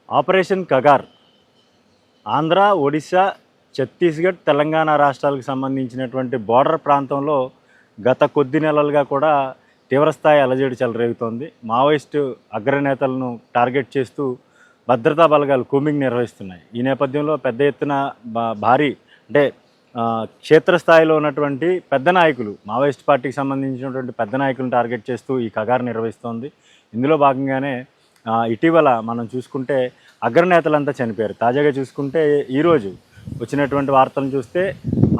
Operation Kagar Andhra, Odisha, Chhattisgarh, Telangana రాష్ట్రాలకు సంబంధించినటువంటి border ప్రాంతంలో గత కొద్ది నెలలుగా కూడా తీవ్రస్థాయి అలజడి చెలరేగుతోంది. మావోయిస్టు అగ్రనేతలను టార్గెట్ చేస్తూ భద్రతా బలగాలు కూంబింగ్ నిర్వహిస్తున్నాయి. ఈ నేపథ్యంలో పెద్ద ఎత్తున భారీ అంటే క్షేత్రస్థాయిలో ఉన్నటువంటి పెద్ద నాయకులు, మావోయిస్ట్ పార్టీకి సంబంధించినటువంటి పెద్ద నాయకులను టార్గెట్ చేస్తూ ఈ కగారు నిర్వహిస్తోంది. ఇందులో భాగంగానే ఇటీవల మనం చూసుకుంటే అగ్రనేతలంతా చనిపోయారు. తాజాగా చూసుకుంటే ఈరోజు వచ్చినటువంటి వార్తలను చూస్తే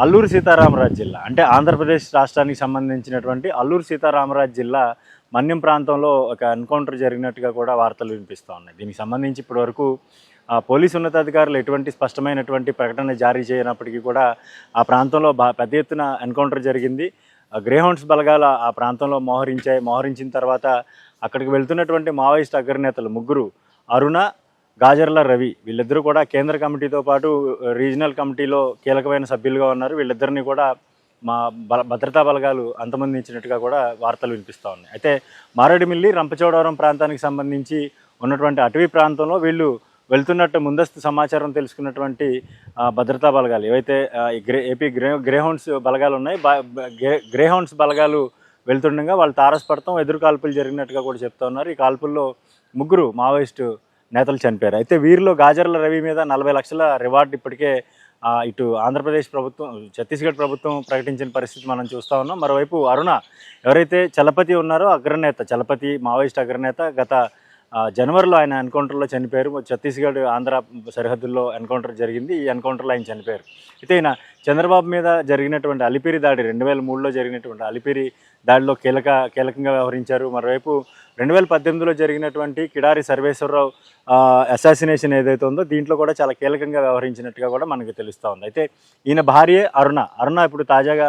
అల్లూరు సీతారామరాజు జిల్లా అంటే ఆంధ్రప్రదేశ్ రాష్ట్రానికి సంబంధించినటువంటి అల్లూరు సీతారామరాజు జిల్లా మన్యం ప్రాంతంలో ఒక ఎన్కౌంటర్ జరిగినట్టుగా కూడా వార్తలు వినిపిస్తూ ఉన్నాయి. దీనికి సంబంధించి ఇప్పటివరకు పోలీసు ఉన్నతాధికారులు ఎటువంటి స్పష్టమైనటువంటి ప్రకటన జారీ చేయనప్పటికీ కూడా ఆ ప్రాంతంలో పెద్ద ఎత్తున ఎన్కౌంటర్ జరిగింది. గ్రేహౌండ్స్ బలగాలు ఆ ప్రాంతంలో మోహరించిన తర్వాత అక్కడికి వెళ్తున్నటువంటి మావోయిస్ట్ అగ్రనేతలు ముగ్గురు, అరుణ, గాజర్ల రవి, వీళ్ళిద్దరూ కూడా కేంద్ర కమిటీతో పాటు రీజనల్ కమిటీలో కీలకమైన సభ్యులుగా ఉన్నారు. వీళ్ళిద్దరినీ కూడా భద్రతా బలగాలు అంతమొందించినట్టుగా కూడా వార్తలు వినిపిస్తూ ఉన్నాయి. అయితే మారేడుమిల్లి, రంపచోడవరం ప్రాంతానికి సంబంధించి ఉన్నటువంటి అటవీ ప్రాంతంలో వీళ్ళు వెళ్తున్నట్టు ముందస్తు సమాచారం తెలుసుకున్నటువంటి భద్రతా బలగాలు ఏవైతే ఏపీ గ్రేహౌండ్స్ బలగాలు ఉన్నాయి, గ్రేహౌండ్స్ బలగాలు వెళ్తుండగా వాళ్ళు తారసపడతాం, ఎదురు కాల్పులు జరిగినట్టుగా కూడా చెప్తా ఉన్నారు. ఈ కాల్పుల్లో ముగ్గురు మావోయిస్టు నేతలు చనిపోయారు. అయితే వీరిలో గాజర్ల రవి మీద 40 లక్షల రివార్డు ఇప్పటికే ఇటు ఆంధ్రప్రదేశ్ ప్రభుత్వం, ఛత్తీస్గఢ్ ప్రభుత్వం ప్రకటించిన పరిస్థితి మనం చూస్తూ ఉన్నాం. మరోవైపు అరుణ ఎవరైతే చలపతి ఉన్నారో అగ్రనేత, చలపతి మావోయిస్ట్ అగ్రనేత, గత జనవరిలో ఆయన ఎన్కౌంటర్లో చనిపోయారు. ఛత్తీస్గఢ్ ఆంధ్ర సరిహద్దుల్లో ఎన్కౌంటర్ జరిగింది. ఈ ఎన్కౌంటర్లో ఆయన చనిపోయారు. అయితే ఈయన చంద్రబాబు మీద జరిగినటువంటి అలిపిరి దాడి, 2003లో జరిగినటువంటి అలిపిరి దాడిలో కీలకంగా వ్యవహరించారు. మరోవైపు 2018లో జరిగినటువంటి కిడారి సర్వేశ్వరరావు అసాసినేషన్ ఏదైతే ఉందో దీంట్లో కూడా చాలా కీలకంగా వ్యవహరించినట్టుగా కూడా మనకు తెలుస్తూ ఉంది. అయితే ఈయన భార్యే అరుణ ఇప్పుడు తాజాగా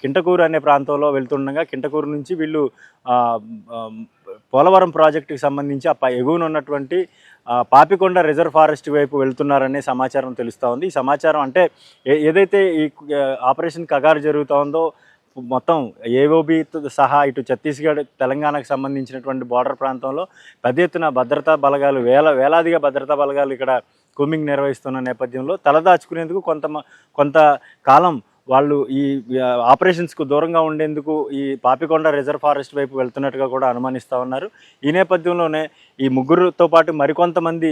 కింటకూరు అనే ప్రాంతంలో వెళ్తుండగా కింటకూరు నుంచి వీళ్ళు పోలవరం ప్రాజెక్టుకి సంబంధించి ఎగువన ఉన్నటువంటి పాపికొండ రిజర్వ్ ఫారెస్ట్ వైపు వెళ్తున్నారనే సమాచారం తెలుస్తూ ఉంది. ఈ సమాచారం అంటే ఏదైతే ఈ ఆపరేషన్ కగారు జరుగుతూ ఉందో మొత్తం ఏఓబి సహా ఇటు ఛత్తీస్గఢ్, తెలంగాణకు సంబంధించినటువంటి బోర్డర్ ప్రాంతంలో పెద్ద ఎత్తున భద్రతా బలగాలు వేలాదిగా భద్రతా బలగాలు ఇక్కడ కూంబింగ్ నిర్వహిస్తున్న నేపథ్యంలో తలదాచుకునేందుకు కొంతకాలం వాళ్ళు ఈ ఆపరేషన్స్కు దూరంగా ఉండేందుకు ఈ పాపికొండ రిజర్వ్ ఫారెస్ట్ వైపు వెళ్తున్నట్టుగా కూడా అనుమానిస్తూ ఉన్నారు. ఈ నేపథ్యంలోనే ఈ ముగ్గురుతో పాటు మరికొంతమంది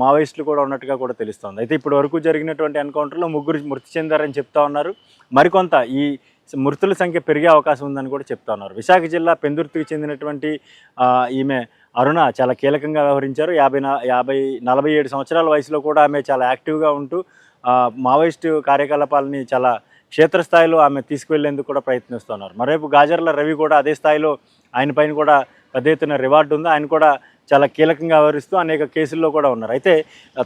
మావోయిస్టులు కూడా ఉన్నట్టుగా కూడా తెలుస్తోంది. అయితే ఇప్పటి వరకు జరిగినటువంటి ఎన్కౌంటర్లో ముగ్గురు మృతి చెందారని చెప్తా ఉన్నారు. మరికొంత ఈ మృతుల సంఖ్య పెరిగే అవకాశం ఉందని కూడా చెప్తా ఉన్నారు. విశాఖ జిల్లా పెందుర్తికి చెందినటువంటి ఈమె అరుణ చాలా కీలకంగా వ్యవహరించారు. 47 సంవత్సరాల వయసులో కూడా ఆమె చాలా యాక్టివ్గా ఉంటూ మావోయిస్టు కార్యకలాపాలని చాలా క్షేత్రస్థాయిలో ఆమె తీసుకువెళ్లేందుకు కూడా ప్రయత్నిస్తున్నారు. మరోవైపు గాజర్ల రవి కూడా అదే స్థాయిలో, ఆయన పైన కూడా పెద్ద ఎత్తున రివార్డు ఉంది. ఆయన కూడా చాలా కీలకంగా వ్యవహరిస్తూ అనేక కేసుల్లో కూడా ఉన్నారు. అయితే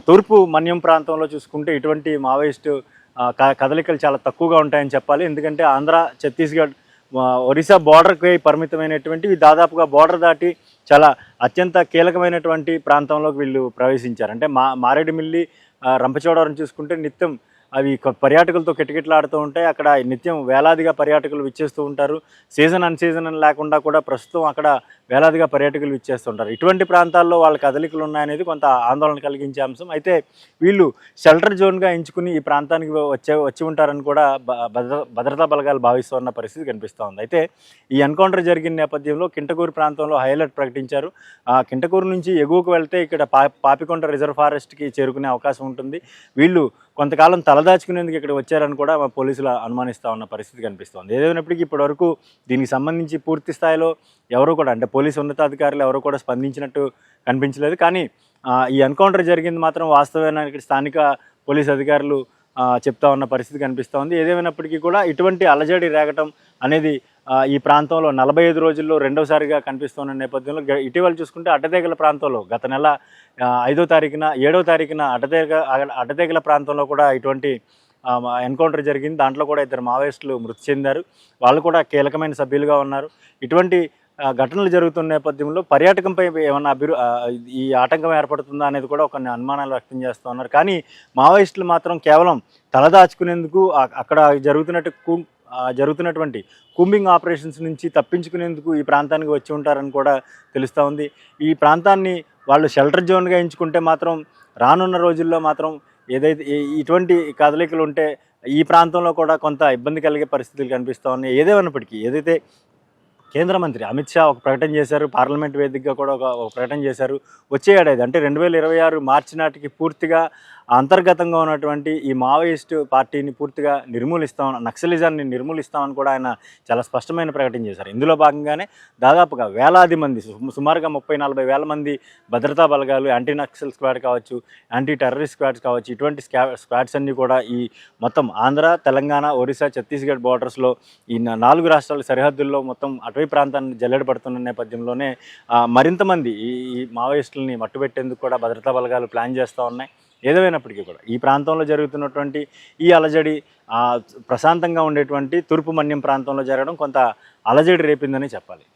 తూర్పు మన్యం ప్రాంతంలో చూసుకుంటే ఇటువంటి మావోయిస్టు కదలికలు చాలా తక్కువగా ఉంటాయని చెప్పాలి. ఎందుకంటే ఆంధ్ర, ఛత్తీస్గఢ్, ఒరిస్సా బోర్డర్కి పరిమితమైనటువంటివి దాదాపుగా బోర్డర్ దాటి చాలా అత్యంత కీలకమైనటువంటి ప్రాంతంలోకి వీళ్ళు ప్రవేశించారు. అంటే మారేడుమిల్లి, రంపచోడవరం చూసుకుంటే నిత్యం అవి పర్యాటకులతో కిటకిటలాడుతూ ఉంటాయి. అక్కడ నిత్యం వేలాదిగా పర్యాటకులు విచ్చేస్తూ ఉంటారు. సీజన్ అన్ సీజన్ అని లేకుండా కూడా ప్రస్తుతం అక్కడ వేలాదిగా పర్యాటకులు విచ్చేస్తుంటారు. ఇటువంటి ప్రాంతాల్లో వాళ్ళ కదలికలు ఉన్నాయనేది కొంత ఆందోళన కలిగించే అంశం. అయితే వీళ్ళు షెల్టర్ జోన్గా ఎంచుకుని ఈ ప్రాంతానికి వచ్చి ఉంటారని కూడా భద్రతా బలగాలు భావిస్తున్న పరిస్థితి కనిపిస్తూ ఉంది. అయితే ఈ ఎన్కౌంటర్ జరిగిన నేపథ్యంలో కింటకూరు ప్రాంతంలో హైలైట్ ప్రకటించారు. కింటకూరు నుంచి ఎగువకు వెళ్తే ఇక్కడ పాపికొండ రిజర్వ్ ఫారెస్ట్కి చేరుకునే అవకాశం ఉంటుంది. వీళ్ళు కొంతకాలం తలదాచుకునేందుకు ఇక్కడ వచ్చారని కూడా పోలీసులు అనుమానిస్తూ ఉన్న పరిస్థితి కనిపిస్తోంది. ఏదైనప్పటికీ ఇప్పటివరకు దీనికి సంబంధించి పూర్తి స్థాయిలో ఎవరు కూడా, అంటే పోలీసు ఉన్నతాధికారులు ఎవరు కూడా స్పందించినట్టు కనిపించలేదు. కానీ ఈ ఎన్కౌంటర్ జరిగింది మాత్రం వాస్తవమైన ఇక్కడ స్థానిక పోలీసు అధికారులు చెప్తా ఉన్న పరిస్థితి కనిపిస్తోంది. ఏదేమైనప్పటికీ కూడా ఇటువంటి అలజడి రేగటం అనేది ఈ ప్రాంతంలో 45 రోజుల్లో రెండోసారిగా కనిపిస్తున్న నేపథ్యంలో ఇటీవల చూసుకుంటే అడ్డతేగల ప్రాంతంలో గత నెల 5వ తారీఖున 7వ తారీఖున అడ్డతేగల ప్రాంతంలో కూడా ఇటువంటి ఎన్కౌంటర్ జరిగింది. దాంట్లో కూడా 2 మావోయిస్టులు మృతి చెందారు. వాళ్ళు కూడా కీలకమైన సభ్యులుగా ఉన్నారు. ఇటువంటి ఘటనలు జరుగుతున్న నేపథ్యంలో పర్యాటకంపై ఏమన్నా ఈ ఆటంకం ఏర్పడుతుందా అనేది కూడా కొన్ని అనుమానాలు వ్యక్తం చేస్తూ ఉన్నారు. కానీ మావోయిస్టులు మాత్రం కేవలం తలదాచుకునేందుకు అక్కడ జరుగుతున్నటువంటి కూంబింగ్ ఆపరేషన్స్ నుంచి తప్పించుకునేందుకు ఈ ప్రాంతానికి వచ్చి ఉంటారని కూడా తెలుస్తూ ఉంది. ఈ ప్రాంతాన్ని వాళ్ళు షెల్టర్ జోన్గా ఎంచుకుంటే మాత్రం రానున్న రోజుల్లో మాత్రం ఏదైతే ఇటువంటి కదలికలు ఉంటే ఈ ప్రాంతంలో కూడా కొంత ఇబ్బంది కలిగే పరిస్థితులు కనిపిస్తూ ఉన్నాయి. ఏదేమైనప్పటికీ ఏదైతే కేంద్ర మంత్రి అమిత్ షా ఒక ప్రకటన చేశారు, పార్లమెంట్ వేదికగా కూడా ఒక ప్రకటన చేశారు. వచ్చే ఏడాది అంటే 2026 మార్చి నాటికి పూర్తిగా అంతర్గతంగా ఉన్నటువంటి ఈ మావోయిస్టు పార్టీని పూర్తిగా నక్సలిజాన్ని నిర్మూలిస్తామని కూడా ఆయన చాలా స్పష్టమైన ప్రకటన చేశారు. ఇందులో భాగంగానే దాదాపుగా వేలాది మంది, సుమారుగా 30-40 వేల మంది భద్రతా బలగాలు, యాంటీ నక్సల్ స్క్వాడ్ కావచ్చు, యాంటీ టెర్రరిస్ట్ స్క్వాడ్స్ కావచ్చు, ఇటువంటి స్క్వాడ్స్ అన్నీ కూడా ఈ మొత్తం ఆంధ్ర, తెలంగాణ, ఒరిస్సా, ఛత్తీస్గఢ్ బోర్డర్స్లో ఈ 4 రాష్ట్రాల సరిహద్దుల్లో మొత్తం అటవీ ప్రాంతాన్ని జల్లెడ పడుతున్న నేపథ్యంలోనే మరింత మంది ఈ మావోయిస్టులని మట్టుబెట్టేందుకు కూడా భద్రతా బలగాలు ప్లాన్ చేస్తూ ఉన్నాయి. ఏదేమైనప్పటికీ కూడా ఈ ప్రాంతంలో జరుగుతున్నటువంటి ఈ అలజడి ప్రశాంతంగా ఉండేటువంటి తూర్పు మన్యం ప్రాంతంలో జరగడం కొంత అలజడి రేపిందని చెప్పాలి.